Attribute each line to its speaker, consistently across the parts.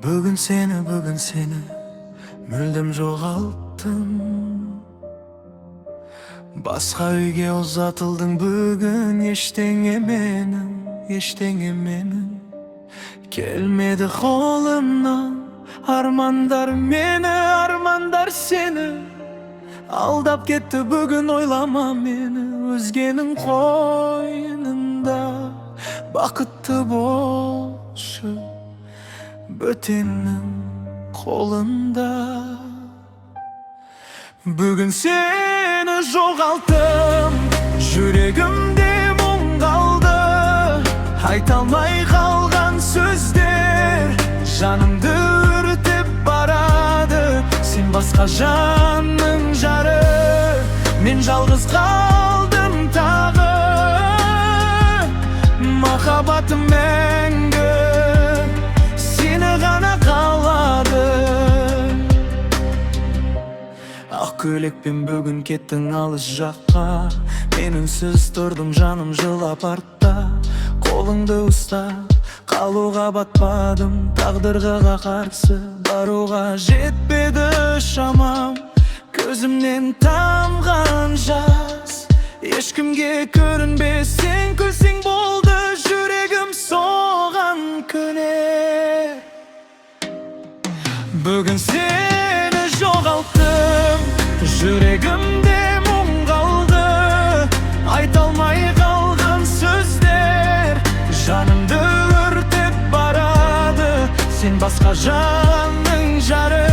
Speaker 1: Bugün seni müldüm жоғалттым. Басқа үйге ұзатылдың бүгін. Ештеңе менің келмеді қолымнан. Армандар мені, армандар сені алдап кетті бүгін. Ойлама мені өзгенің қойнында. Бақытты болшы бөтеннің қолында. Бүгін сені жоғалттым, жүрегімде мұң қалды. Айта алмай қалған сөздер жанымды өртеп барады. Сен басқа жанның жары, мен жалғыз қалдым тағы. Махаббатым мәңгі сені ғана қалады. Ақ көйлекпен бүгін кеттің алыс жаққа. Мен үнсіз тұрдым, жаным жылап артта. Қолыңды ұстап қалуға батпадым. Тағдырға қарсы баруға жетпеді шамам. Көзімнен тамған жас ешкімге көрінбесең, күлсең болды. Жүрегім соған көнер. Бүгін сені жоғалттым, жүрегімде мұң қалды. Айта алмай қалған сөздер жанымды өртеп барады. Сен басқа жанның жары,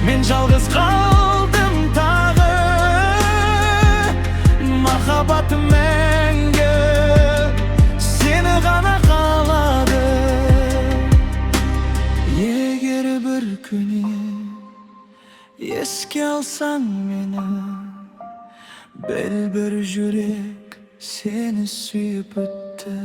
Speaker 1: мен жалғыз қалдым тағы. Махаббатым мәңгі сені ғана қалады. Егер бір күні еске алсаң мені, біл бір жүрек сені сүйіп өтті.